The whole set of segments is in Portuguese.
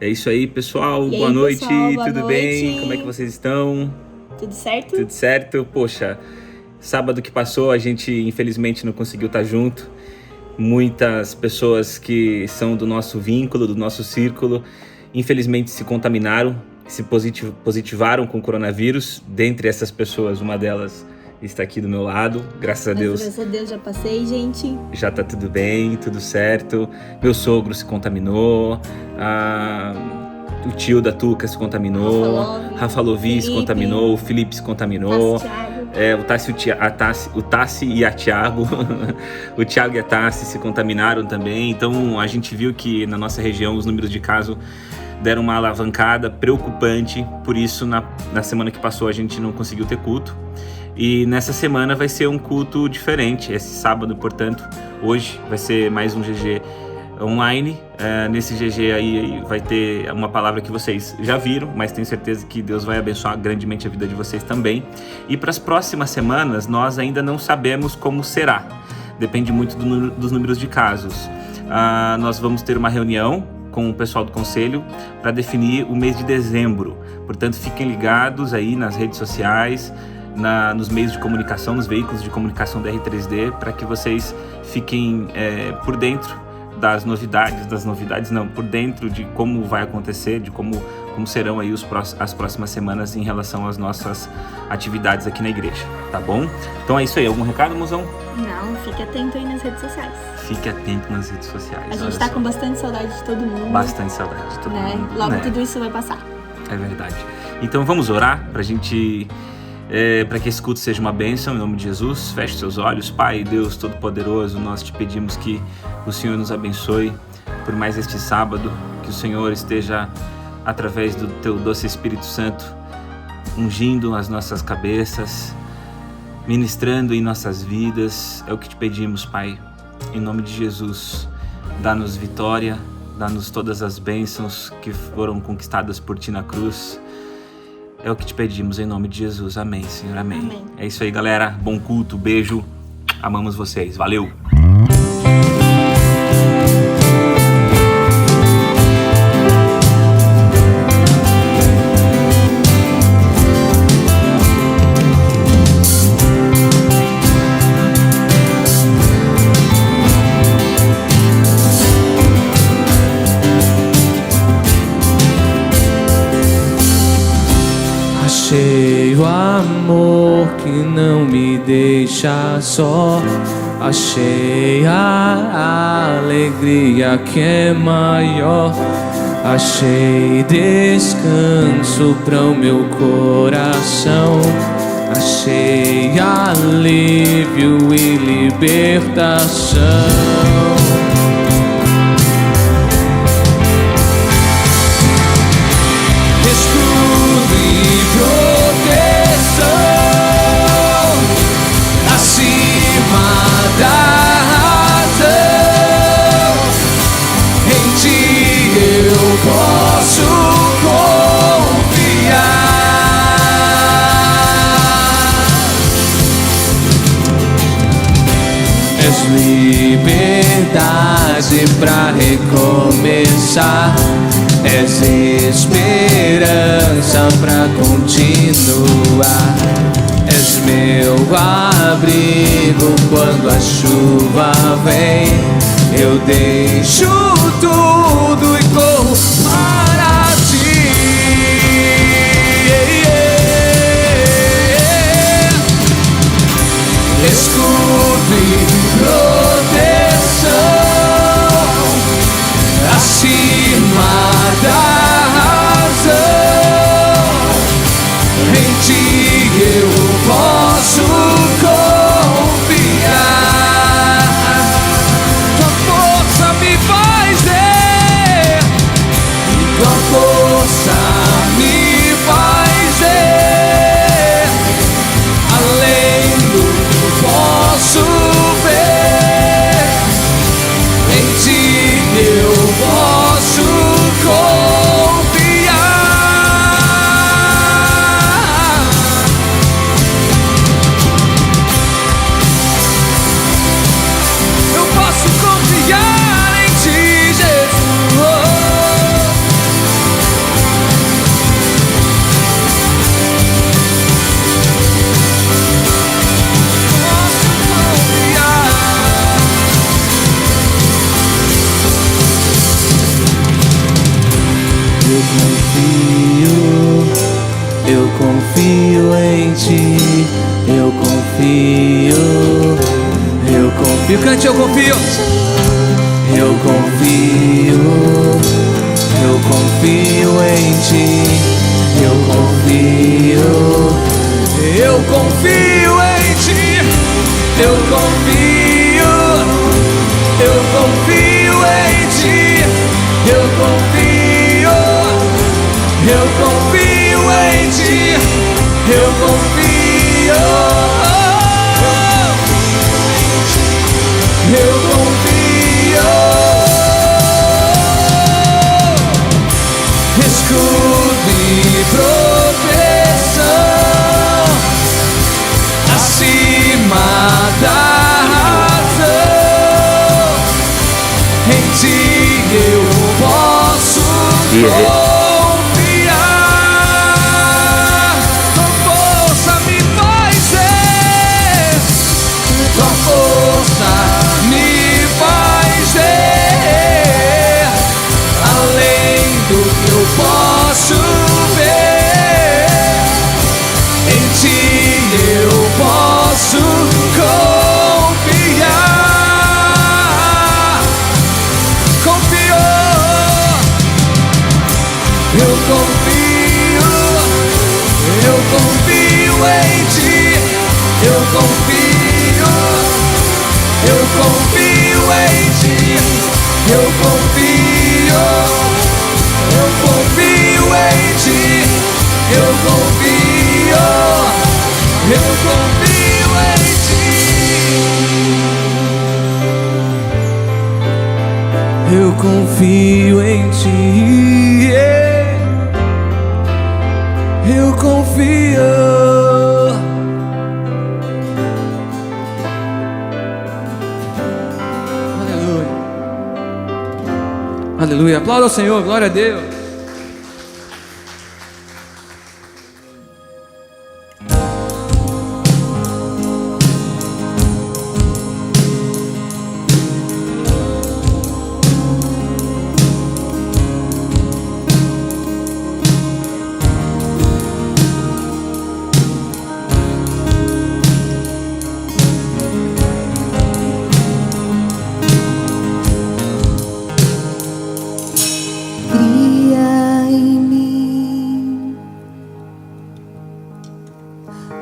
É isso aí, pessoal. E boa aí, noite, pessoal, boa tudo noite. bem? Como é que vocês estão? Tudo certo? Tudo certo? Poxa, sábado que passou a gente infelizmente não conseguiu estar junto. Muitas pessoas que são do nosso vínculo, do nosso círculo, infelizmente se contaminaram, se positivaram com o coronavírus. Dentre essas pessoas, uma delas está aqui do meu lado, graças a Deus. Graças a Deus já passei, gente. Já tá tudo bem, tudo certo. Meu sogro se contaminou, o tio da Tuca se contaminou, Rafa Lovi se contaminou, o Felipe se contaminou, o Tassi e a Thiago, o Thiago e a Tassi se contaminaram também. Então a gente viu que na nossa região os números de casos deram uma alavancada preocupante, por isso na semana que passou a gente não conseguiu ter culto. E nessa semana vai ser um culto diferente, esse sábado, portanto, hoje vai ser mais um GG online. Nesse GG aí vai ter uma palavra que vocês já viram, mas tenho certeza que Deus vai abençoar grandemente a vida de vocês também. E para as próximas semanas nós ainda não sabemos como será, depende muito dos números de casos. Nós vamos ter uma reunião com o pessoal do conselho para definir o mês de dezembro, portanto fiquem ligados aí nas redes sociais, nos meios de comunicação, nos veículos de comunicação da R3D, para que vocês fiquem por dentro das novidades não, por dentro de como vai acontecer, de como serão aí as próximas semanas em relação às nossas atividades aqui na igreja, tá bom? Então é isso aí, algum recado, mozão? Não, fique atento aí nas redes sociais. Fique atento nas redes sociais. A gente tá com bastante saudade de todo mundo. Bastante saudade de todo mundo. Logo tudo isso vai passar. É verdade. Então vamos orar pra gente... para que esse culto seja uma bênção, em nome de Jesus. Feche seus olhos. Pai, Deus Todo-Poderoso, nós te pedimos que o Senhor nos abençoe por mais este sábado, que o Senhor esteja, através do teu doce Espírito Santo, ungindo as nossas cabeças, ministrando em nossas vidas. É o que te pedimos, Pai, em nome de Jesus. Dá-nos vitória, dá-nos todas as bênçãos que foram conquistadas por ti na cruz. É o que te pedimos em nome de Jesus. Amém, Senhor. Amém. Amém. É isso aí, galera. Bom culto, beijo. Amamos vocês. Valeu! Achei o amor que não me deixa só. Achei a alegria que é maior. Achei descanso para o meu coração. Achei alívio e libertação. Posso confiar. És liberdade pra recomeçar. És esperança pra continuar. És meu abrigo quando a chuva vem. Eu deixo tudo e corro para ti. Escudo e proteção acima da razão. Em ti eu posso confiar. Tua força me faz confio, eu confio. Cante, eu confio. Eu confio, eu confio em ti. Eu confio, eu confio em ti. Eu confio, eu confio em ti. Eu confio, eu confio em ti. Eu confio, eu confio. Escudo e proteção acima da razão. Em ti eu posso confiar. Tua força me faz ver. Tua força me faz ver além do que eu posso ver. Em ti eu posso confiar. Confio, eu confio, eu confio em ti. Eu confio, eu confio em ti. Eu confio, eu confio em ti. Eu confio, eu confio em ti. Eu confio em ti. Eu confio. Aleluia. Aleluia. Aplauda ao Senhor. Glória a Deus. Cria em mim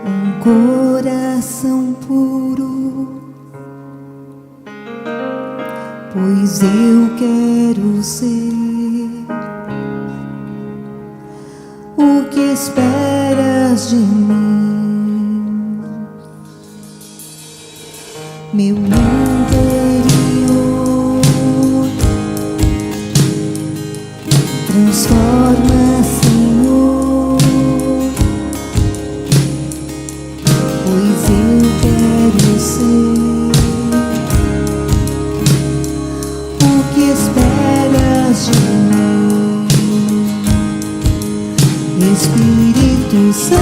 um coração puro, pois eu quero ser o que esperas de mim, meu interior. Transforma, Senhor, pois eu quero ser o que esperas de mim, Espírito Santo.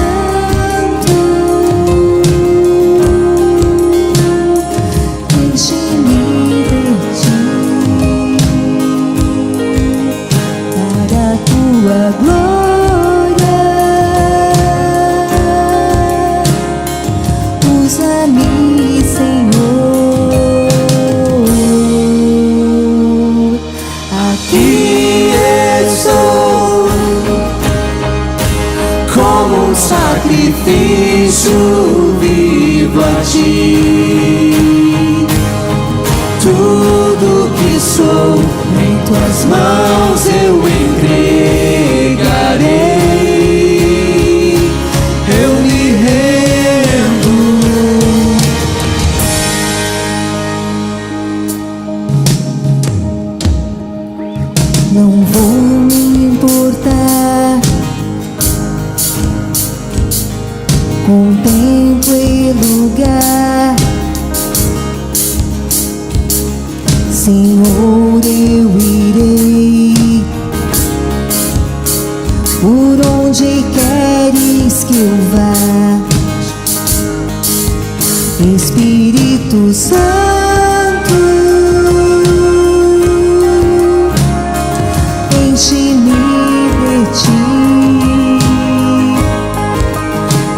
Enche-me de ti, para a tua glória. Usa-me, Senhor. Aqui estou, como um sacrifício vivo a ti. Tudo que sou em tuas mãos eu entregarei. Eu me rendo. Não vou me importar com tempo e lugar, Senhor, eu irei por onde queres que eu vá, Espírito Santo. Enche-me de ti,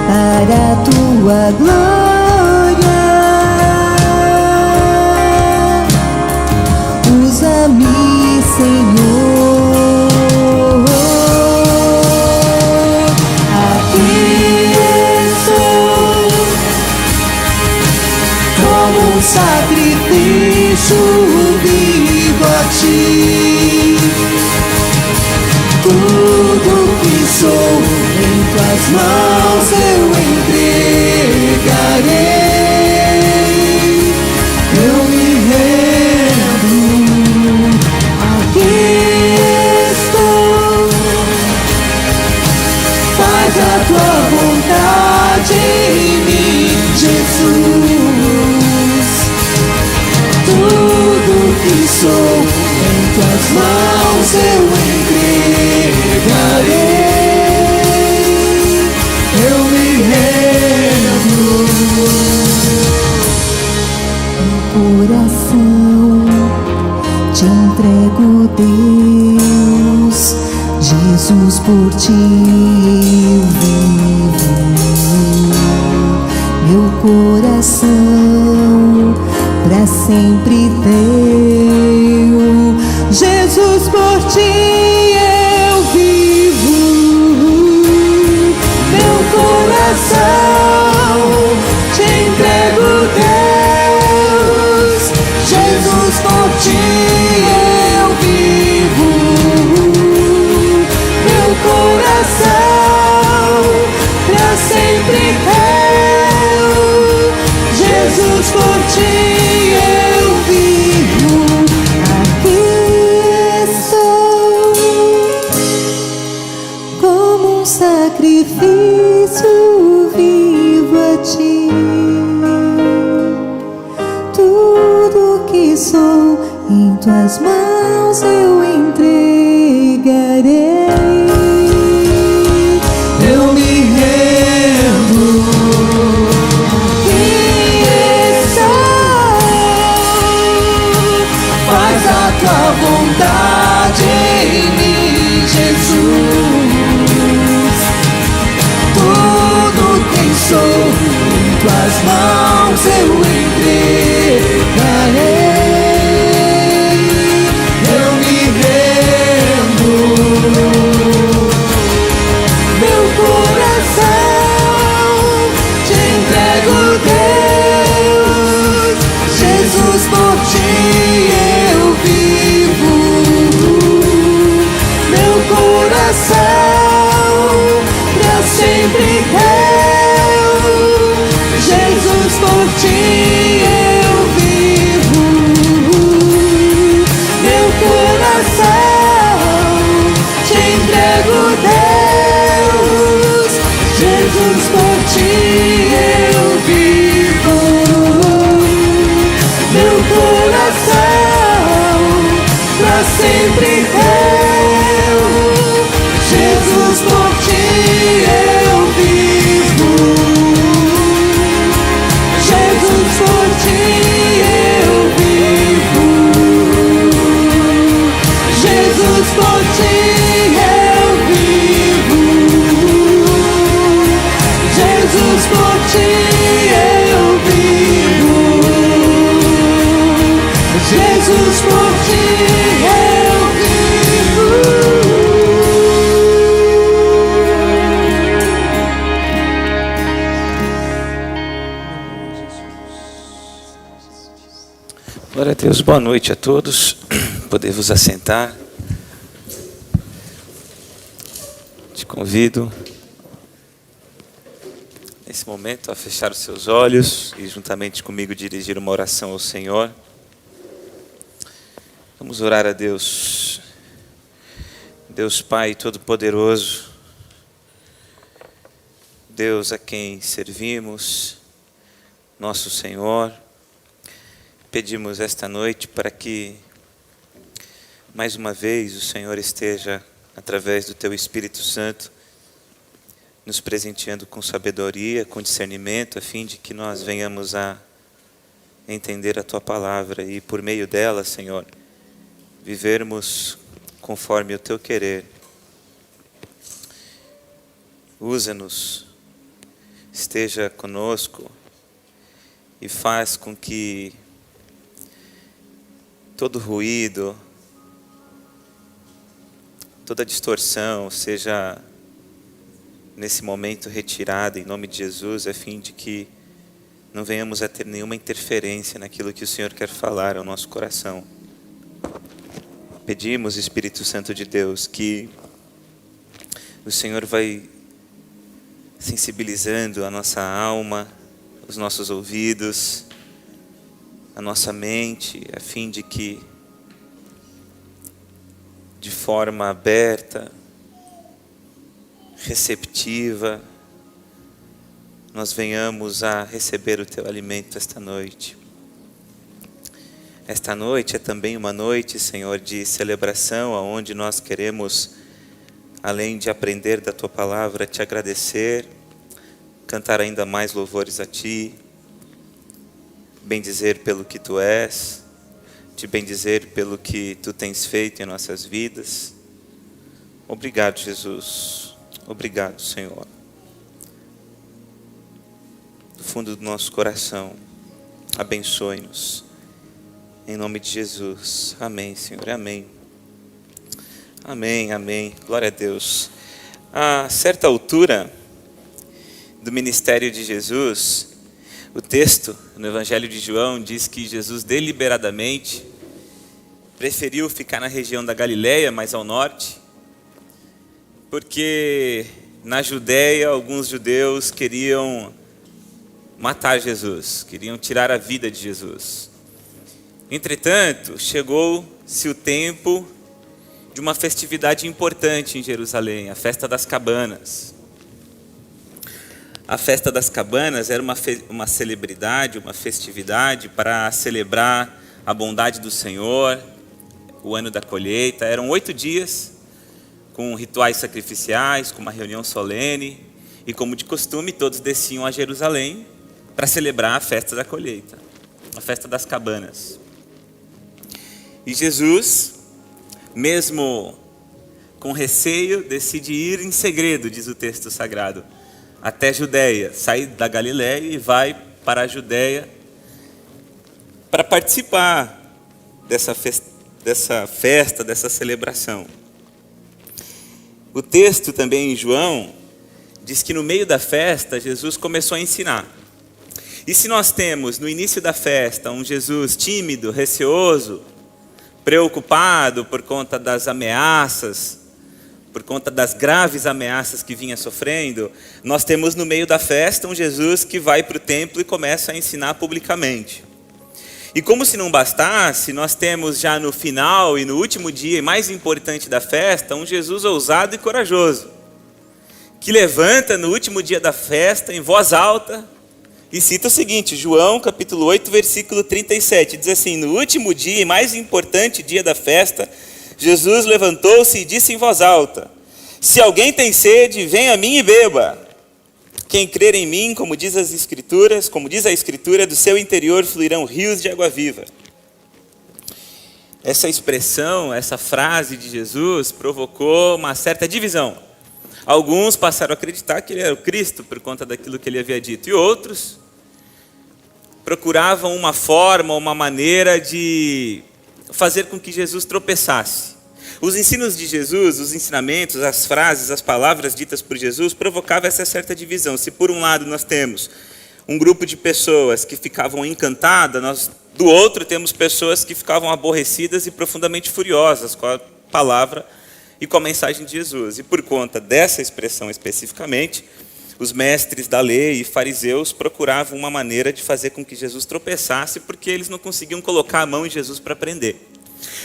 para a tua glória. tuas mãos eu entregarei. Eu me rendo, aqui estou. Faz a tua vontade em mim, Jesus. Tudo que sou em tuas mãos eu entregarei. Eu me rendo. Meu coração te entrego, Deus. Jesus, por ti eu vivo. Meu coração pra sempre teu. Jesus, por ti eu vivo. Meu coração te entrego, Deus. Jesus, por ti eu vivo. Meu coração pra sempre teu. Jesus, por ti eu vivo. Aqui estou, como um sacrifício vivo a ti. Tudo que sou em tuas mãos eu entregarei. Eu me rendo. Aqui estou. Faz a tua vontade em mim, Jesus. Tudo que sou em tuas mãos eu entregarei. Eu me rendo. Meu coração te entrego, Deus. Jesus, por ti eu vivo. Meu coração pra sempre teu. Jesus, por ti eu vivo. Meu coração te entrego, Deus. Jesus, por ti eu vivo. Meu coração pra sempre teu. Jesus, por ti eu vivo. Jesus, por ti eu vivo. Jesus, por ti eu vivo. Jesus, por ti eu vivo. Jesus, por ti eu vivo. Glória a Deus, boa noite a todos. Poder vos assentar. Te convido nesse momento a fechar os seus olhos e juntamente comigo dirigir uma oração ao Senhor. Vamos orar a Deus. Deus Pai Todo-Poderoso, Deus a quem servimos, nosso Senhor, pedimos esta noite para que mais uma vez o Senhor esteja, através do Teu Espírito Santo, nos presenteando com sabedoria, com discernimento, a fim de que nós venhamos a entender a Tua Palavra e por meio dela, Senhor, vivermos conforme o Teu querer. Usa-nos, esteja conosco e faz com que todo ruído, toda distorção seja nesse momento retirada em nome de Jesus, a fim de que não venhamos a ter nenhuma interferência naquilo que o Senhor quer falar ao nosso coração. Pedimos, Espírito Santo de Deus, que o Senhor vai sensibilizando a nossa alma, os nossos ouvidos, a nossa mente, a fim de que, de forma aberta, receptiva, nós venhamos a receber o Teu alimento esta noite. Esta noite é também uma noite, Senhor, de celebração, onde nós queremos, além de aprender da Tua Palavra, Te agradecer, cantar ainda mais louvores a Ti, bendizer pelo que Tu és, Te bendizer pelo que Tu tens feito em nossas vidas. Obrigado, Jesus. Obrigado, Senhor. Do fundo do nosso coração, abençoe-nos. Em nome de Jesus. Amém, Senhor. Amém. Amém, amém. Glória a Deus. A certa altura do ministério de Jesus, o texto no Evangelho de João diz que Jesus deliberadamente preferiu ficar na região da Galileia, mais ao norte, porque na Judéia alguns judeus queriam matar Jesus, queriam tirar a vida de Jesus. Entretanto, chegou-se o tempo de uma festividade importante em Jerusalém, a Festa das Cabanas. A Festa das Cabanas era uma celebridade, uma festividade para celebrar a bondade do Senhor, o ano da colheita. Eram 8 dias, com rituais sacrificiais, com uma reunião solene, e como de costume, todos desciam a Jerusalém para celebrar a Festa da colheita, a Festa das Cabanas. E Jesus, mesmo com receio, decide ir em segredo, diz o texto sagrado, até Judeia, sai da Galileia e vai para a Judeia para participar dessa festa, dessa celebração. O texto também em João diz que no meio da festa Jesus começou a ensinar. E se nós temos no início da festa um Jesus tímido, receoso, preocupado por conta das ameaças, por conta das graves ameaças que vinha sofrendo, nós temos no meio da festa um Jesus que vai para o templo e começa a ensinar publicamente. E como se não bastasse, nós temos já no final e no último dia, e mais importante da festa, um Jesus ousado e corajoso, que levanta no último dia da festa em voz alta e cita o seguinte, João capítulo 8, versículo 37, diz assim: no último dia e mais importante dia da festa, Jesus levantou-se e disse em voz alta: se alguém tem sede, venha a mim e beba. Quem crer em mim, como diz as Escrituras, como diz a Escritura, do seu interior fluirão rios de água viva. Essa expressão, essa frase de Jesus provocou uma certa divisão. Alguns passaram a acreditar que ele era o Cristo por conta daquilo que ele havia dito, e outros procuravam uma forma, uma maneira de fazer com que Jesus tropeçasse. Os ensinos de Jesus, os ensinamentos, as frases, as palavras ditas por Jesus provocavam essa certa divisão. Se por um lado nós temos um grupo de pessoas que ficavam encantadas, nós do outro temos pessoas que ficavam aborrecidas e profundamente furiosas com a palavra e com a mensagem de Jesus. E por conta dessa expressão especificamente, os mestres da lei e fariseus procuravam uma maneira de fazer com que Jesus tropeçasse, porque eles não conseguiam colocar a mão em Jesus para prender.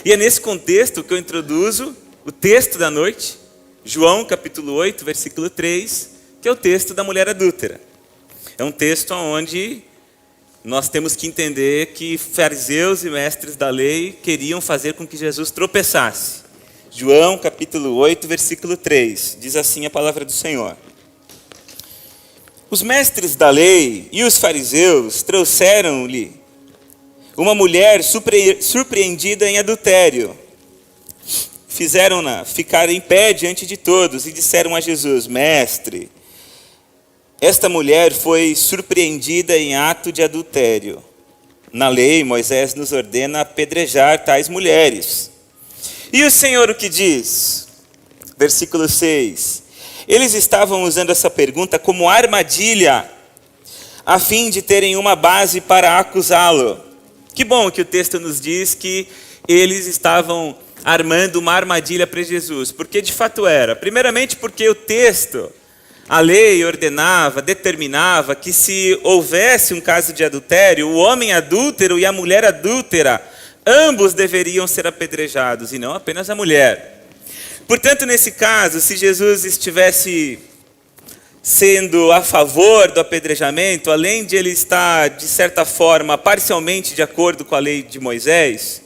E é nesse contexto que eu introduzo o texto da noite, João capítulo 8, versículo 3, que é o texto da mulher adúltera. É um texto onde nós temos que entender que fariseus e mestres da lei queriam fazer com que Jesus tropeçasse. João capítulo 8, versículo 3, diz assim a palavra do Senhor: os mestres da lei e os fariseus trouxeram-lhe uma mulher surpreendida em adultério. Fizeram-na ficar em pé diante de todos e disseram a Jesus: mestre, esta mulher foi surpreendida em ato de adultério. Na lei, Moisés nos ordena apedrejar tais mulheres. E o Senhor o que diz? Versículo 6. Eles estavam usando essa pergunta como armadilha, a fim de terem uma base para acusá-lo. Que bom que o texto nos diz que eles estavam armando uma armadilha para Jesus, porque de fato era. Primeiramente porque o texto A lei ordenava, determinava que se houvesse um caso de adultério, o homem adúltero e a mulher adúltera, ambos deveriam ser apedrejados, e não apenas a mulher. Portanto, nesse caso, se Jesus estivesse sendo a favor do apedrejamento, além de ele estar, de certa forma, parcialmente de acordo com a lei de Moisés,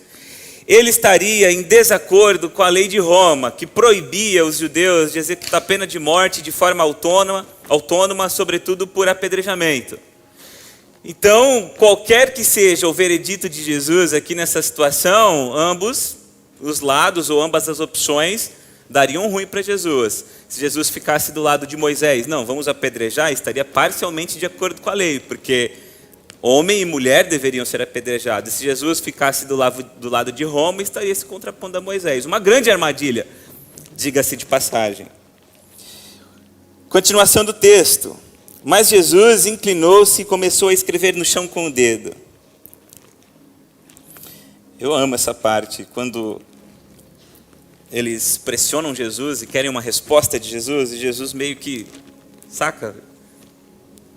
ele estaria em desacordo com a lei de Roma, que proibia os judeus de executar a pena de morte de forma autônoma, sobretudo por apedrejamento. Então, qualquer que seja o veredito de Jesus aqui nessa situação, ambos os lados ou ambas as opções dariam ruim para Jesus. Se Jesus ficasse do lado de Moisés, não, vamos apedrejar, estaria parcialmente de acordo com a lei, porque homem e mulher deveriam ser apedrejados. Se Jesus ficasse do lado de Roma, estaria se contrapondo a Moisés. Uma grande armadilha, diga-se de passagem. Continuação do texto. Mas Jesus inclinou-se e começou a escrever no chão com o dedo. Eu amo essa parte, quando eles pressionam Jesus e querem uma resposta de Jesus, e Jesus meio que,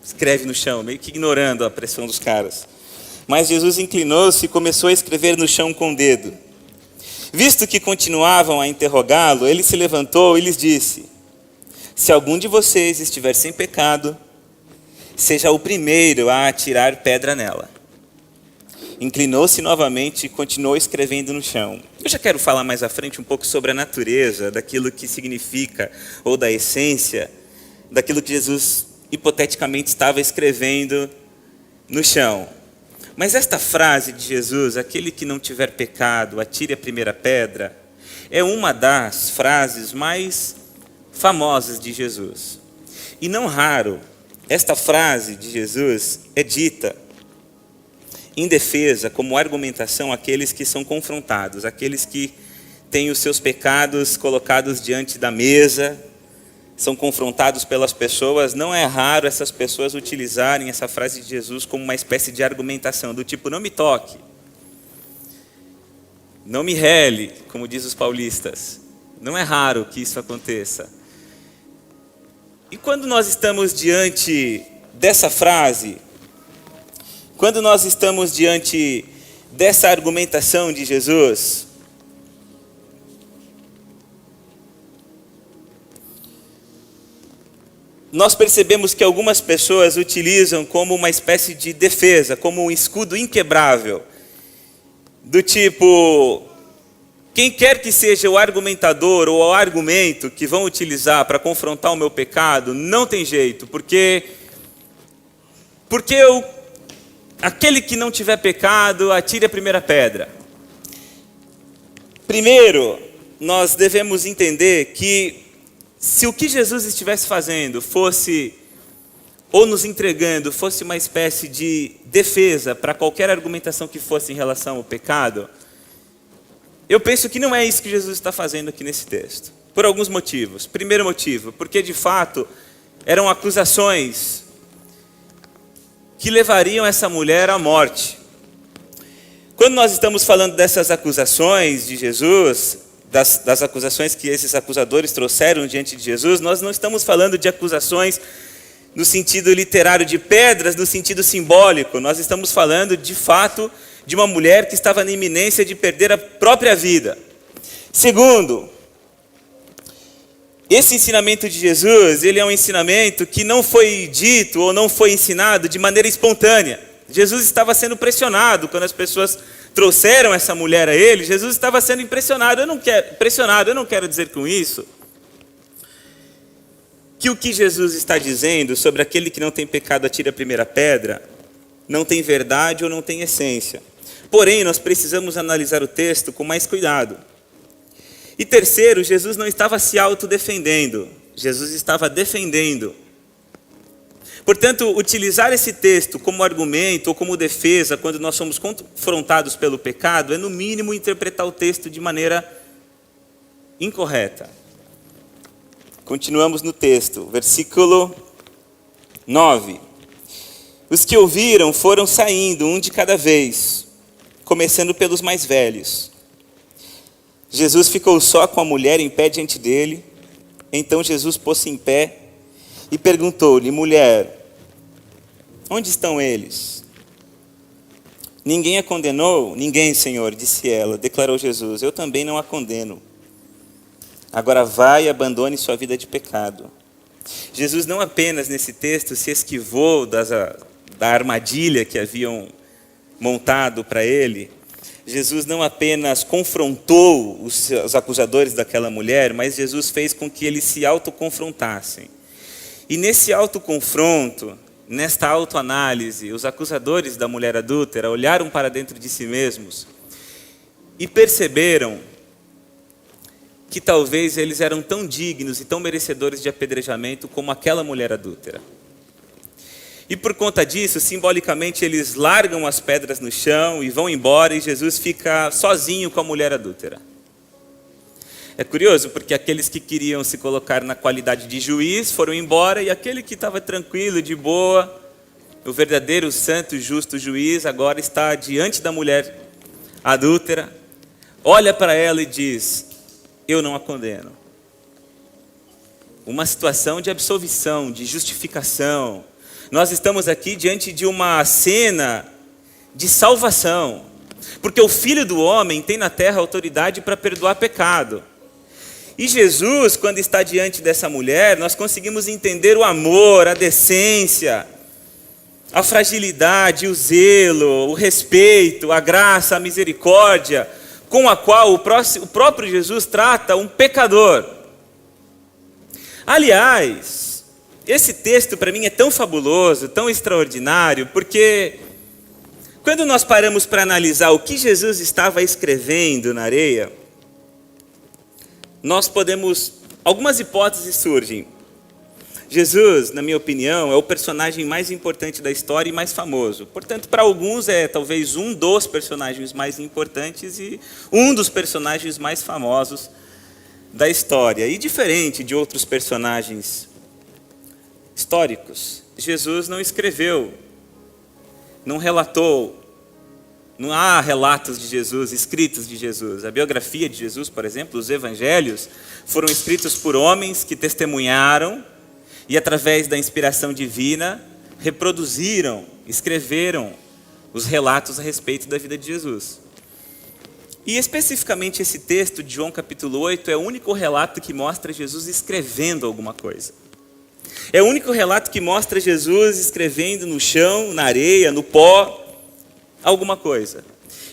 escreve no chão, meio que ignorando a pressão dos caras. Mas Jesus inclinou-se e começou a escrever no chão com o dedo. Visto que continuavam a interrogá-lo, ele se levantou e lhes disse: se algum de vocês estiver sem pecado, seja o primeiro a atirar pedra nela. Inclinou-se novamente e continuou escrevendo no chão. Eu já quero falar mais à frente um pouco sobre a natureza, daquilo que significa, ou da essência, daquilo que Jesus hipoteticamente estava escrevendo no chão. Mas esta frase de Jesus, aquele que não tiver pecado, atire a primeira pedra, é uma das frases mais famosas de Jesus. E não raro, esta frase de Jesus é dita em defesa, como argumentação, àqueles que são confrontados, aqueles que têm os seus pecados colocados diante da mesa, são confrontados pelas pessoas. Não é raro essas pessoas utilizarem essa frase de Jesus como uma espécie de argumentação, do tipo, não me toque, não me rele, como diz os paulistas. Não é raro que isso aconteça. E quando nós estamos diante dessa frase, quando nós estamos diante dessa argumentação de Jesus, nós percebemos que algumas pessoas utilizam como uma espécie de defesa, como um escudo inquebrável, do tipo, quem quer que seja o argumentador ou o argumento que vão utilizar para confrontar o meu pecado, não tem jeito, porque aquele que não tiver pecado, atire a primeira pedra. Primeiro, nós devemos entender que se o que Jesus estivesse fazendo fosse, ou nos entregando, fosse uma espécie de defesa para qualquer argumentação que fosse em relação ao pecado, eu penso que não é isso que Jesus está fazendo aqui nesse texto. Por alguns motivos. Primeiro motivo, porque de fato eram acusações que levariam essa mulher à morte. Quando nós estamos falando dessas acusações de Jesus, das acusações que esses acusadores trouxeram diante de Jesus, nós não estamos falando de acusações no sentido literário de pedras, no sentido simbólico. Nós estamos falando, de fato, de uma mulher que estava na iminência de perder a própria vida. Segundo, esse ensinamento de Jesus, ele é um ensinamento que não foi dito ou não foi ensinado de maneira espontânea. Jesus estava sendo pressionado quando as pessoas trouxeram essa mulher a ele. Jesus estava sendo pressionado. Eu não quero dizer com isso que o que Jesus está dizendo sobre aquele que não tem pecado atire a primeira pedra não tem verdade ou não tem essência. Porém, nós precisamos analisar o texto com mais cuidado. E terceiro, Jesus não estava se autodefendendo, Jesus estava defendendo. Portanto, utilizar esse texto como argumento ou como defesa quando nós somos confrontados pelo pecado é, no mínimo, interpretar o texto de maneira incorreta. Continuamos no texto, versículo 9. Os que ouviram foram saindo, um de cada vez, começando pelos mais velhos. Jesus ficou só com a mulher em pé diante dele. Então Jesus pôs-se em pé e perguntou-lhe: mulher, onde estão eles? Ninguém a condenou? Ninguém, Senhor, disse ela. Declarou Jesus: eu também não a condeno. Agora vai e abandone sua vida de pecado. Jesus não apenas nesse texto se esquivou da armadilha que haviam montado para ele. Jesus não apenas confrontou os acusadores daquela mulher, mas Jesus fez com que eles se autoconfrontassem. E nesse autoconfronto, nesta autoanálise, os acusadores da mulher adúltera olharam para dentro de si mesmos e perceberam que talvez eles eram tão dignos e tão merecedores de apedrejamento como aquela mulher adúltera. E por conta disso, simbolicamente, eles largam as pedras no chão e vão embora, e Jesus fica sozinho com a mulher adúltera. É curioso, porque aqueles que queriam se colocar na qualidade de juiz foram embora, e aquele que estava tranquilo, de boa, o verdadeiro, santo, justo juiz, agora está diante da mulher adúltera, olha para ela e diz: eu não a condeno. Uma situação de absolvição, de justificação. Nós estamos aqui diante de uma cena de salvação, porque o Filho do Homem tem na terra autoridade para perdoar pecado. E Jesus, quando está diante dessa mulher, nós conseguimos entender o amor, a decência, a fragilidade, o zelo, o respeito, a graça, a misericórdia, com a qual o próprio Jesus trata um pecador. Aliás, esse texto para mim é tão fabuloso, tão extraordinário, porque quando nós paramos para analisar o que Jesus estava escrevendo na areia, nós podemos... algumas hipóteses surgem. Jesus, na minha opinião, é o personagem mais importante da história e mais famoso. Portanto, para alguns é talvez um dos personagens mais importantes e um dos personagens mais famosos da história. E diferente de outros personagens históricos, Jesus não escreveu, não relatou, não há relatos de Jesus, escritos de Jesus. A biografia de Jesus, por exemplo, os evangelhos, foram escritos por homens que testemunharam e, através da inspiração divina, reproduziram, escreveram os relatos a respeito da vida de Jesus. E especificamente esse texto de João capítulo 8 é o único relato que mostra Jesus escrevendo alguma coisa. É o único relato que mostra Jesus escrevendo no chão, na areia, no pó, alguma coisa.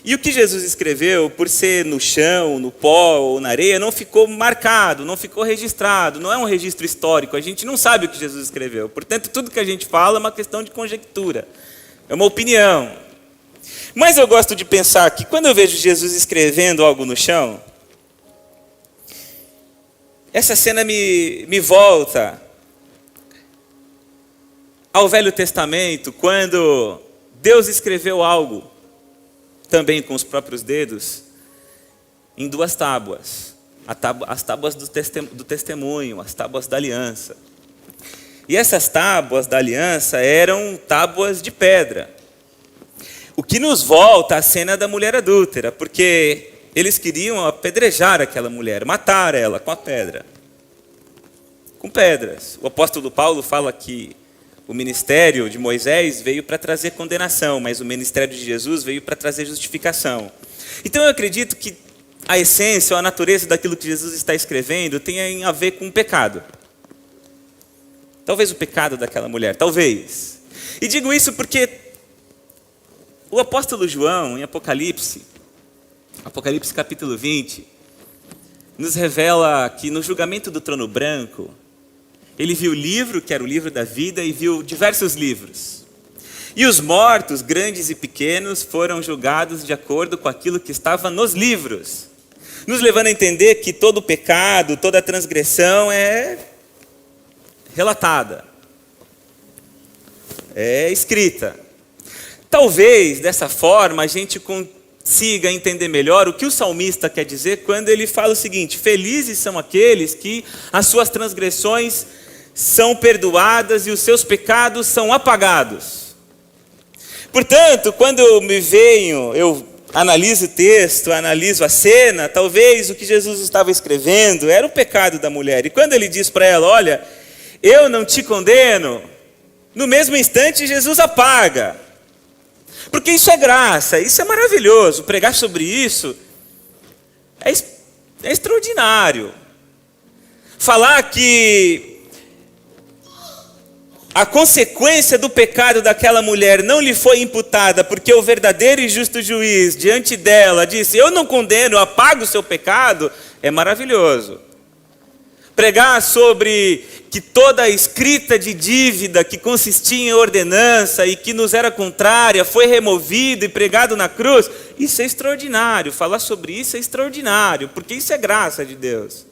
E o que Jesus escreveu, por ser no chão, no pó ou na areia, não ficou marcado, não ficou registrado, não é um registro histórico, a gente não sabe o que Jesus escreveu. Portanto, tudo que a gente fala é uma questão de conjectura, é uma opinião. Mas eu gosto de pensar que quando eu vejo Jesus escrevendo algo no chão, essa cena me volta ao Velho Testamento, quando Deus escreveu algo, também com os próprios dedos, em 2 tábuas. As tábuas do testemunho, as tábuas da aliança. E essas tábuas da aliança eram tábuas de pedra. O que nos volta à cena da mulher adúltera, porque eles queriam apedrejar aquela mulher, matar ela com a pedra. Com pedras. O apóstolo Paulo fala que o ministério de Moisés veio para trazer condenação, mas o ministério de Jesus veio para trazer justificação. Então eu acredito que a essência ou a natureza daquilo que Jesus está escrevendo tem a ver com o pecado. Talvez o pecado daquela mulher, talvez. E digo isso porque o apóstolo João, em Apocalipse capítulo 20, nos revela que no julgamento do trono branco, ele viu o livro, que era o livro da vida, e viu diversos livros. E os mortos, grandes e pequenos, foram julgados de acordo com aquilo que estava nos livros, nos levando a entender que todo pecado, toda transgressão é relatada, é escrita. Talvez, dessa forma, a gente consiga entender melhor o que o salmista quer dizer quando ele fala o seguinte: felizes são aqueles que as suas transgressões são perdoadas e os seus pecados são apagados. Portanto, quando eu analiso o texto, analiso a cena, talvez o que Jesus estava escrevendo era o pecado da mulher. E quando ele diz para ela: olha, eu não te condeno, no mesmo instante Jesus apaga. Porque isso é graça, isso é maravilhoso. Pregar sobre isso é extraordinário. Falar que a consequência do pecado daquela mulher não lhe foi imputada, porque o verdadeiro e justo juiz diante dela disse: eu não condeno, apago o seu pecado, é maravilhoso. Pregar sobre que toda a escrita de dívida que consistia em ordenança e que nos era contrária foi removida e pregado na cruz, isso é extraordinário. Falar sobre isso é extraordinário, porque isso é graça de Deus.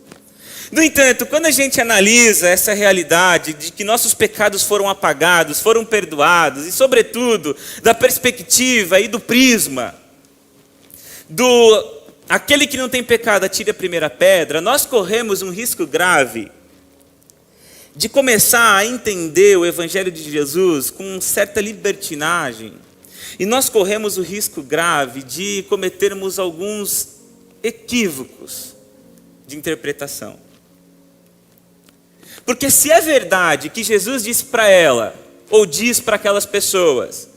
No entanto, quando a gente analisa essa realidade de que nossos pecados foram apagados, foram perdoados, e sobretudo da perspectiva e do prisma do aquele que não tem pecado atire a primeira pedra, nós corremos um risco grave de começar a entender o Evangelho de Jesus com certa libertinagem. E nós corremos o risco grave de cometermos alguns equívocos de interpretação. Porque se é verdade que Jesus disse para ela, ou diz para aquelas pessoas,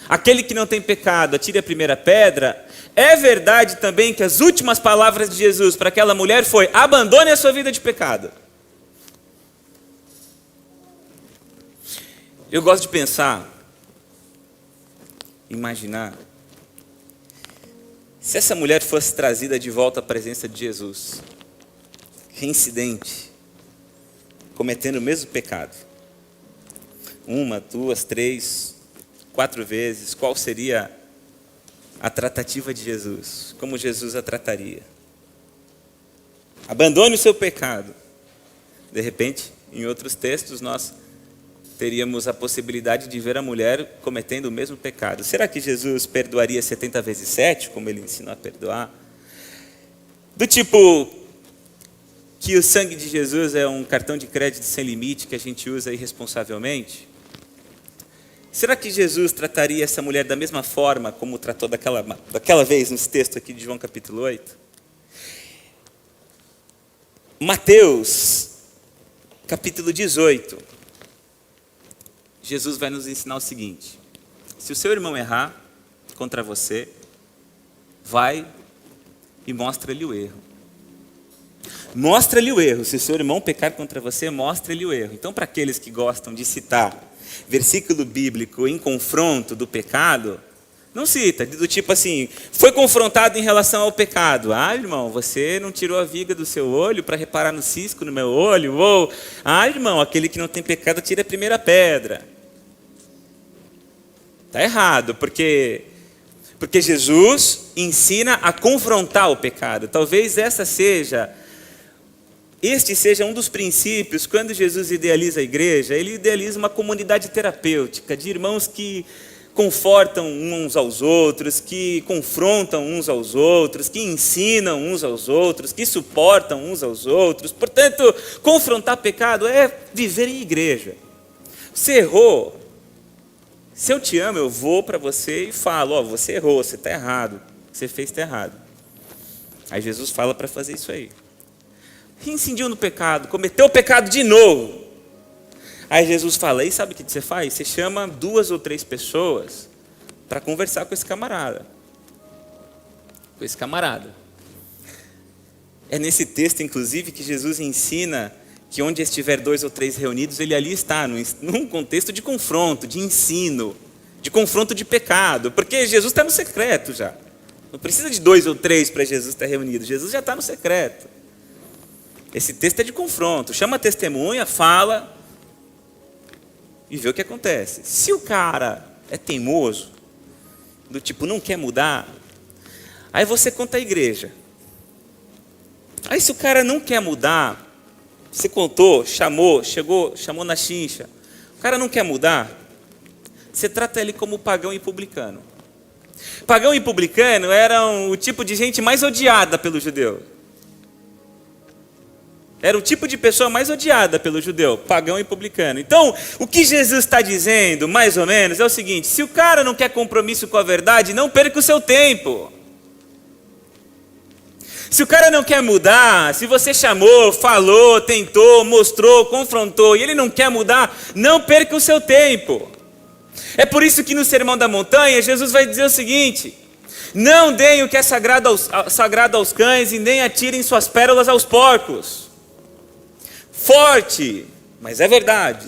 aquele que não tem pecado atire a primeira pedra, é verdade também que as últimas palavras de Jesus para aquela mulher foi: abandone a sua vida de pecado. Eu gosto de pensar, imaginar, se essa mulher fosse trazida de volta à presença de Jesus, reincidente, cometendo o mesmo pecado, 1, 2, 3, 4 vezes, qual seria a tratativa de Jesus? Como Jesus a trataria? Abandone o seu pecado. De repente, em outros textos, nós teríamos a possibilidade de ver a mulher cometendo o mesmo pecado. Será que Jesus perdoaria 70 vezes 7, como ele ensinou a perdoar? Do tipo que o sangue de Jesus é um cartão de crédito sem limite que a gente usa irresponsavelmente? Será que Jesus trataria essa mulher da mesma forma como tratou daquela vez nesse texto aqui de João capítulo 8? Mateus capítulo 18. Jesus vai nos ensinar o seguinte: se o seu irmão errar contra você, vai e mostra-lhe o erro. Mostra-lhe o erro. Se o seu irmão pecar contra você, mostra-lhe o erro. Então, para aqueles que gostam de citar versículo bíblico em confronto do pecado, não cita, do tipo assim, foi confrontado em relação ao pecado. Ah, irmão, você não tirou a viga do seu olho para reparar no cisco no meu olho? Ou, ah, irmão, aquele que não tem pecado tira a primeira pedra. Está errado, porque Jesus ensina a confrontar o pecado. Talvez este seja um dos princípios. Quando Jesus idealiza a igreja, ele idealiza uma comunidade terapêutica, de irmãos que confortam uns aos outros, que confrontam uns aos outros, que ensinam uns aos outros, que suportam uns aos outros. Portanto, confrontar pecado é viver em igreja. Você errou. Se eu te amo, eu vou para você e falo: ó, você errou, você está errado, o que você fez está errado. Aí Jesus fala para fazer isso aí. Reincidiu no pecado, cometeu o pecado de novo. Aí Jesus fala: e sabe o que você faz? Você chama 2 ou 3 pessoas para conversar com esse camarada. É nesse texto, inclusive, que Jesus ensina que onde estiver 2 ou 3 reunidos, ele ali está, num contexto de confronto, de ensino, de confronto de pecado, porque Jesus está no secreto já. Não precisa de 2 ou 3 para Jesus estar reunido, Jesus já está no secreto. Esse texto é de confronto, chama a testemunha, fala e vê o que acontece. Se o cara é teimoso, do tipo não quer mudar, aí você conta a igreja. Aí se o cara não quer mudar, você contou, chamou na chincha, o cara não quer mudar, você trata ele como pagão e publicano. Pagão e publicano eram o tipo de gente mais odiada pelo judeu. Era o tipo de pessoa mais odiada pelo judeu, pagão e publicano. Então, o que Jesus está dizendo, mais ou menos, é o seguinte: se o cara não quer compromisso com a verdade, não perca o seu tempo. Se o cara não quer mudar, se você chamou, falou, tentou, mostrou, confrontou e ele não quer mudar, não perca o seu tempo. É por isso que no Sermão da Montanha, Jesus vai dizer o seguinte: não deem o que é sagrado aos cães e nem atirem suas pérolas aos porcos. Forte, mas é verdade.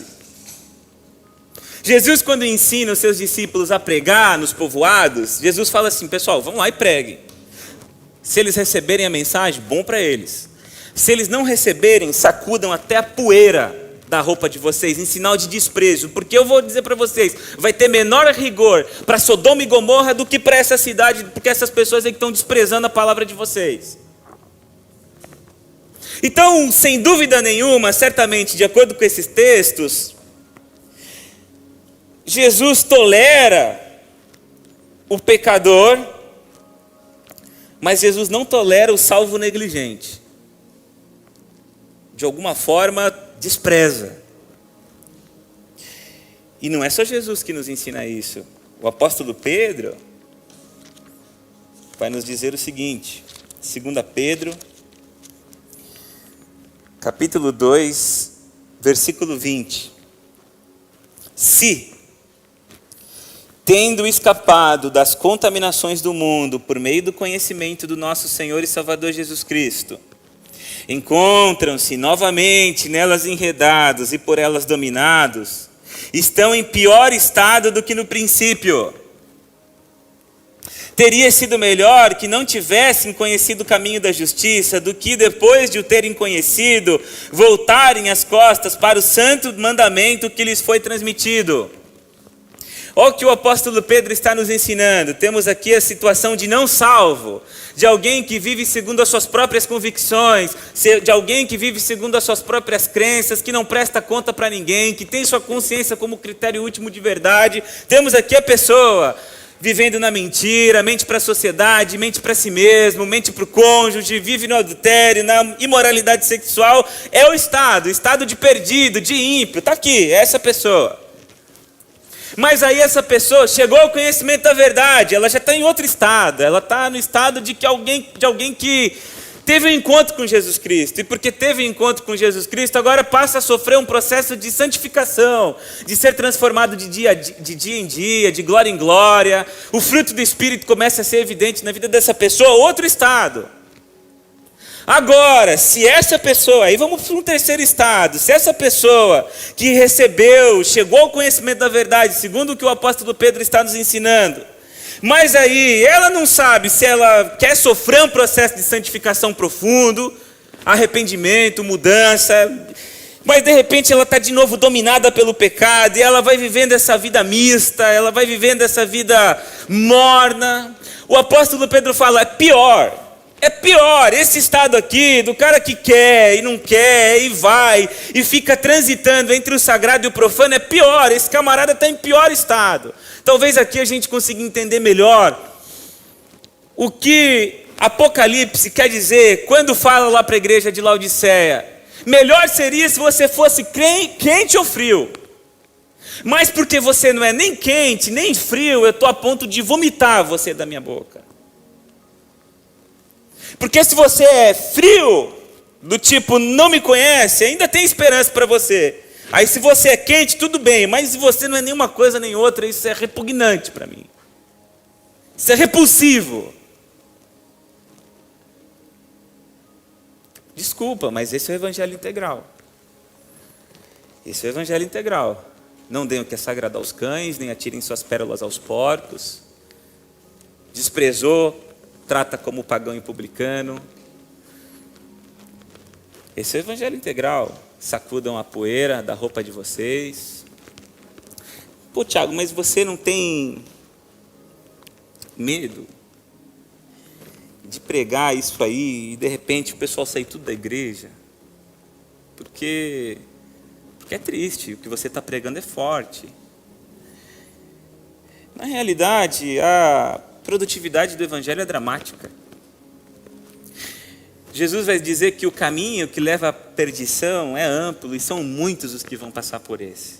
Jesus, quando ensina os seus discípulos a pregar nos povoados, Jesus fala assim: pessoal, vão lá e preguem. Se eles receberem a mensagem, bom para eles. Se eles não receberem, sacudam até a poeira da roupa de vocês, em sinal de desprezo, porque eu vou dizer para vocês, vai ter menor rigor para Sodoma e Gomorra do que para essa cidade, porque essas pessoas aí que estão desprezando a palavra de vocês. Então, sem dúvida nenhuma, certamente, de acordo com esses textos, Jesus tolera o pecador, mas Jesus não tolera o salvo negligente. De alguma forma, despreza. E não é só Jesus que nos ensina isso. O apóstolo Pedro vai nos dizer o seguinte, 2 Pedro, capítulo 2, versículo 20. Se, tendo escapado das contaminações do mundo por meio do conhecimento do nosso Senhor e Salvador Jesus Cristo, encontram-se novamente nelas enredados e por elas dominados, estão em pior estado do que no princípio. Teria sido melhor que não tivessem conhecido o caminho da justiça, do que depois de o terem conhecido, voltarem as costas para o santo mandamento que lhes foi transmitido. Olha o que o apóstolo Pedro está nos ensinando. Temos aqui a situação de não salvo, de alguém que vive segundo as suas próprias convicções, de alguém que vive segundo as suas próprias crenças, que não presta conta para ninguém, que tem sua consciência como critério último de verdade. Temos aqui a pessoa vivendo na mentira, mente para a sociedade, mente para si mesmo, mente para o cônjuge, vive no adultério, na imoralidade sexual. É o estado de perdido, de ímpio. Está aqui, é essa pessoa. Mas aí essa pessoa chegou ao conhecimento da verdade, ela já está em outro estado, ela está no estado de alguém que teve um encontro com Jesus Cristo, e porque teve um encontro com Jesus Cristo, agora passa a sofrer um processo de santificação, de ser transformado de dia em dia, de glória em glória. O fruto do Espírito começa a ser evidente na vida dessa pessoa, outro estado. Agora, se essa pessoa, aí vamos para um terceiro estado, se essa pessoa que recebeu, chegou ao conhecimento da verdade, segundo o que o apóstolo Pedro está nos ensinando, mas aí ela não sabe se ela quer sofrer um processo de santificação profundo, arrependimento, mudança, mas de repente ela está de novo dominada pelo pecado, e ela vai vivendo essa vida mista, ela vai vivendo essa vida morna. O apóstolo Pedro fala, é pior esse estado aqui, do cara que quer e não quer, e vai, e fica transitando entre o sagrado e o profano, é pior, esse camarada está em pior estado. Talvez aqui a gente consiga entender melhor o que Apocalipse quer dizer quando fala lá para a igreja de Laodiceia. Melhor seria se você fosse quente ou frio. Mas porque você não é nem quente, nem frio, eu estou a ponto de vomitar você da minha boca. Porque se você é frio, do tipo não me conhece, ainda tem esperança para você. Aí se você é quente, tudo bem, mas se você não é nenhuma coisa nem outra, isso é repugnante para mim. Isso é repulsivo. Desculpa, mas esse é o evangelho integral. Esse é o evangelho integral. Não deem o que é sagrado aos cães, nem atirem suas pérolas aos porcos. Desprezou, trata como pagão e publicano. Esse é o evangelho integral. Sacudam a poeira da roupa de vocês. Pô, Tiago, mas você não tem medo de pregar isso aí e de repente o pessoal sair tudo da igreja? Porque é triste, o que você está pregando é forte. Na realidade, a produtividade do evangelho é dramática. Jesus vai dizer que o caminho que leva à perdição é amplo e são muitos os que vão passar por esse.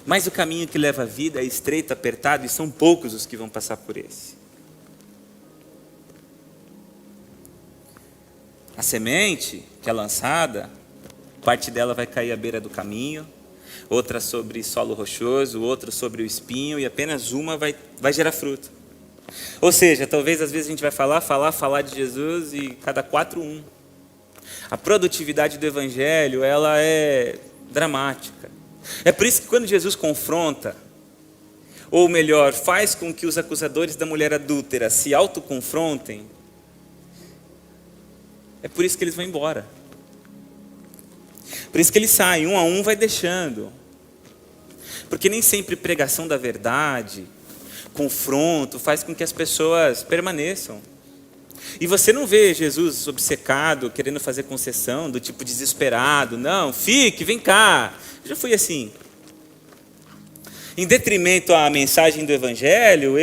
Mas o caminho que leva à vida é estreito, apertado e são poucos os que vão passar por esse. A semente que é lançada, parte dela vai cair à beira do caminho, outra sobre solo rochoso, outra sobre o espinho, e apenas uma vai gerar fruto. Ou seja, talvez às vezes a gente vai falar de Jesus e cada 4, 1. A produtividade do evangelho, ela é dramática. É por isso que quando Jesus confronta, ou melhor, faz com que os acusadores da mulher adúltera se autoconfrontem, é por isso que eles vão embora. Por isso que eles saem, um a um vai deixando. Porque nem sempre pregação da verdade, confronto, faz com que as pessoas permaneçam. E você não vê Jesus obcecado, querendo fazer concessão, do tipo desesperado. Não, fique, vem cá. Eu já fui assim. Em detrimento à mensagem do evangelho,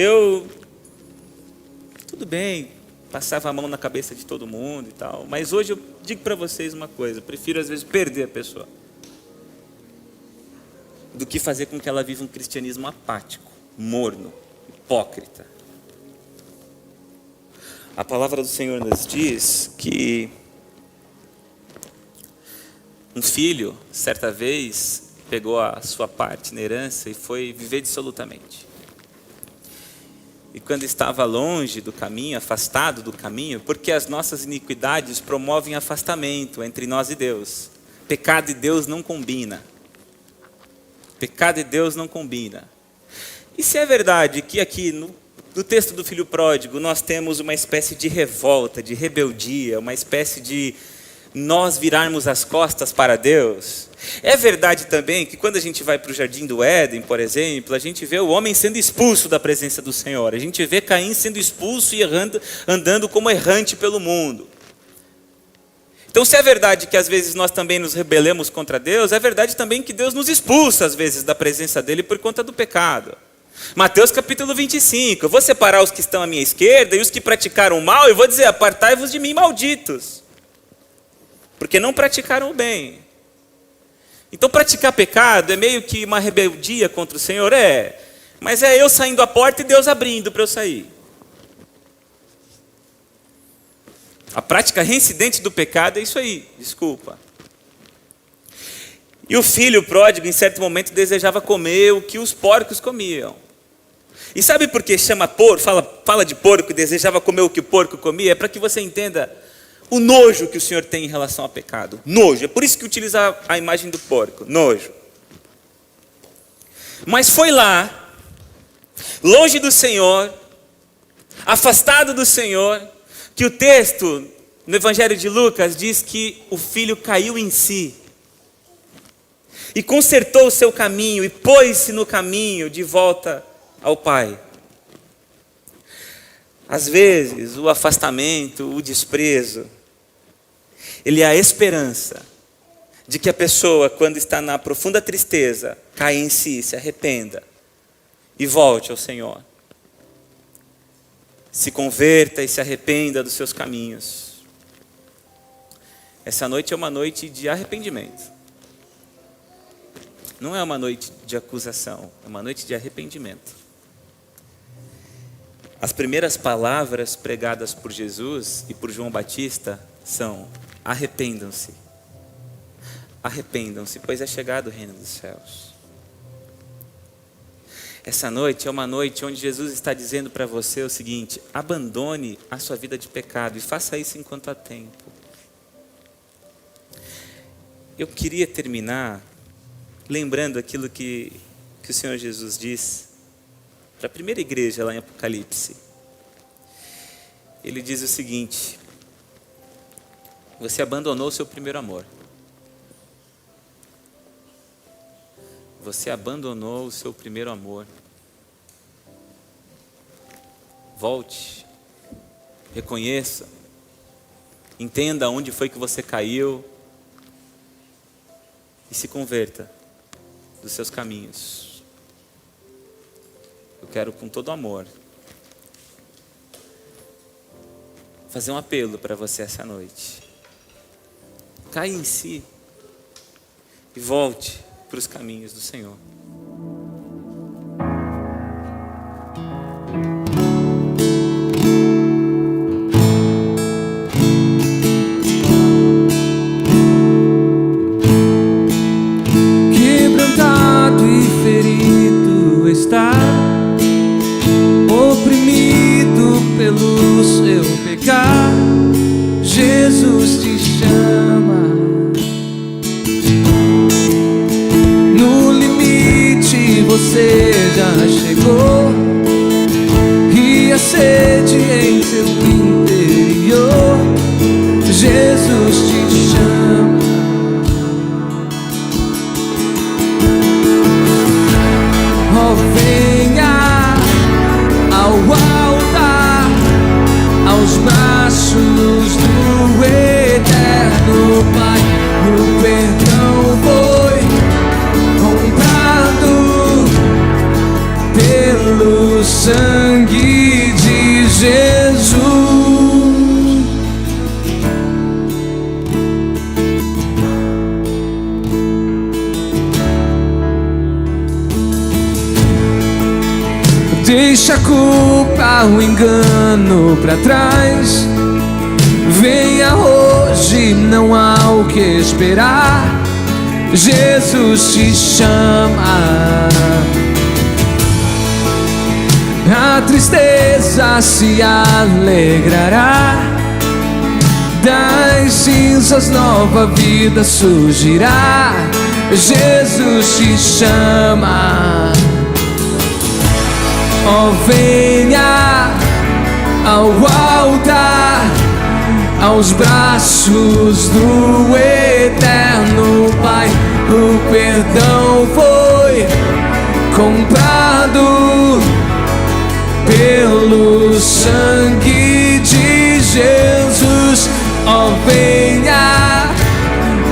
tudo bem, passava a mão na cabeça de todo mundo e tal. Mas hoje eu digo para vocês uma coisa, eu prefiro às vezes perder a pessoa do que fazer com que ela viva um cristianismo apático, morno, hipócrita. A palavra do Senhor nos diz que um filho, certa vez, pegou a sua parte na herança e foi viver dissolutamente. E quando estava longe do caminho, afastado do caminho, porque as nossas iniquidades promovem afastamento entre nós e Deus. Pecado e Deus não combina. Pecado e Deus não combina. E se é verdade que aqui no texto do filho pródigo nós temos uma espécie de revolta, de rebeldia, uma espécie de nós virarmos as costas para Deus, é verdade também que quando a gente vai para o Jardim do Éden, por exemplo, a gente vê o homem sendo expulso da presença do Senhor, a gente vê Caim sendo expulso e andando como errante pelo mundo. Então, se é verdade que às vezes nós também nos rebelamos contra Deus, é verdade também que Deus nos expulsa às vezes da presença dele por conta do pecado. Mateus capítulo 25, eu vou separar os que estão à minha esquerda e os que praticaram o mal, e vou dizer, apartai-vos de mim, malditos, porque não praticaram o bem. Então praticar pecado é meio que uma rebeldia contra o Senhor, mas é eu saindo da porta e Deus abrindo para eu sair. A prática reincidente do pecado é isso aí, desculpa. E o filho pródigo, em certo momento, desejava comer o que os porcos comiam. E sabe por que chama porco, fala de porco e desejava comer o que o porco comia? É para que você entenda o nojo que o Senhor tem em relação ao pecado. Nojo, é por isso que utiliza a imagem do porco, nojo. Mas foi lá, longe do Senhor, afastado do Senhor, que o texto no Evangelho de Lucas diz que o filho caiu em si e consertou o seu caminho e pôs-se no caminho de volta ao Pai. Às vezes, o afastamento, o desprezo, ele é a esperança de que a pessoa, quando está na profunda tristeza, caia em si, se arrependa e volte ao Senhor. Se converta e se arrependa dos seus caminhos. Essa noite é uma noite de arrependimento. Não é uma noite de acusação, é uma noite de arrependimento. As primeiras palavras pregadas por Jesus e por João Batista são: arrependam-se. Arrependam-se, pois é chegado o reino dos céus. Essa noite é uma noite onde Jesus está dizendo para você o seguinte: abandone a sua vida de pecado e faça isso enquanto há tempo. Eu queria terminar lembrando aquilo que o Senhor Jesus diz para a primeira igreja lá em Apocalipse. Ele diz o seguinte: você abandonou o seu primeiro amor. Você abandonou o seu primeiro amor. Volte, reconheça, entenda onde foi que você caiu e se converta dos seus caminhos. Eu quero, com todo amor, fazer um apelo para você essa noite. Caia em si e volte para os caminhos do Senhor. você já chegou e a sede em seu interior, Jesus te chama. Oh, venha ao altar, aos braços do eterno Pai. O perdão foi comprado pelo sangue de Jesus. Deixa a culpa, o engano pra trás. Venha hoje, não há o que esperar. Jesus te chama. A tristeza se alegrará, das cinzas nova vida surgirá. Jesus te chama. Oh, venha ao altar, aos braços do eterno Pai. O perdão foi comprado pelo sangue de Jesus. Oh, venha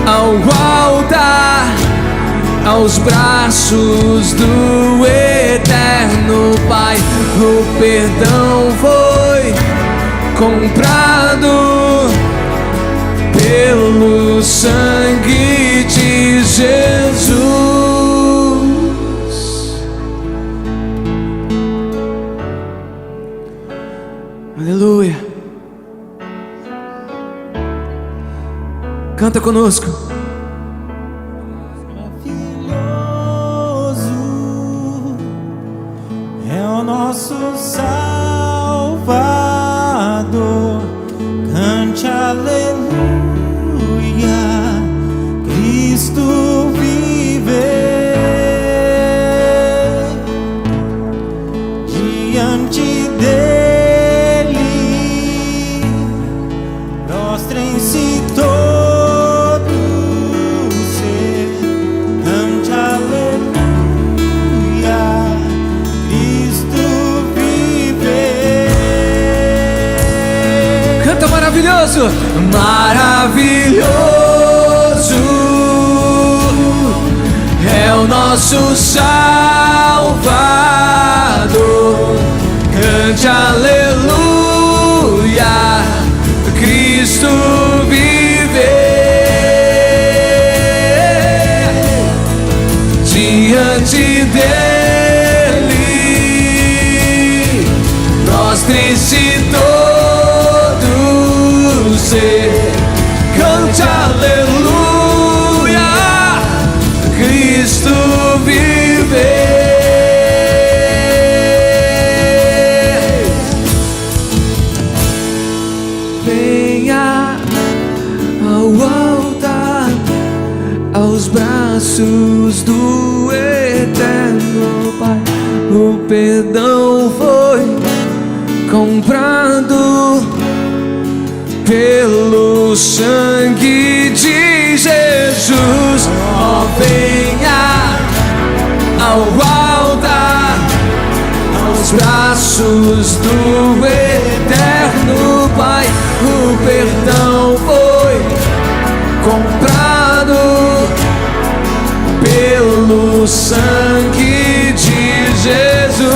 ao altar, aos braços do eterno Pai. O perdão foi comprado pelo sangue de Jesus. Aleluia. Canta conosco. Nosso Salvador, cante aleluia, Cristo vive. Diante dele, prostrem-se todos, cante aleluia. Maravilhoso, maravilhoso é o nosso Salvador. Cante aleluia, Cristo vive. Diante dele, prostrem-se todos. Cante aleluia, Cristo vive. Venha ao altar, aos braços do eterno Pai. O perdão foi comprado pelo sangue de Jesus. Oh, venha ao altar, aos braços do eterno Pai. O perdão foi comprado pelo sangue de Jesus.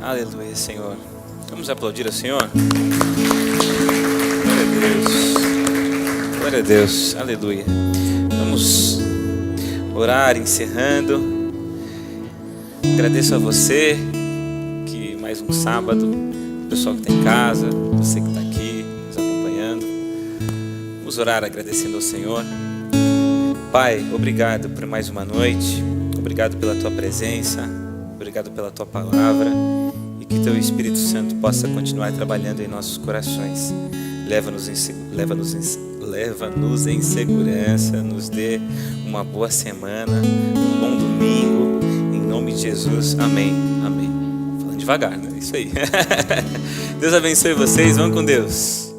Aleluia, Senhor. Vamos aplaudir ao Senhor? Glória a Deus. Glória a Deus. Aleluia. Vamos orar, encerrando. Agradeço a você que mais um sábado. O pessoal que está em casa, você que está aqui nos acompanhando. Vamos orar agradecendo ao Senhor. Pai, obrigado por mais uma noite. Obrigado pela Tua presença. Obrigado pela Tua palavra. E que Teu Espírito Santo possa continuar trabalhando em nossos corações. Leva-nos em segurança, nos dê uma boa semana, um bom domingo, em nome de Jesus, amém, amém. Falando devagar, né? Isso aí. Deus abençoe vocês, vão com Deus.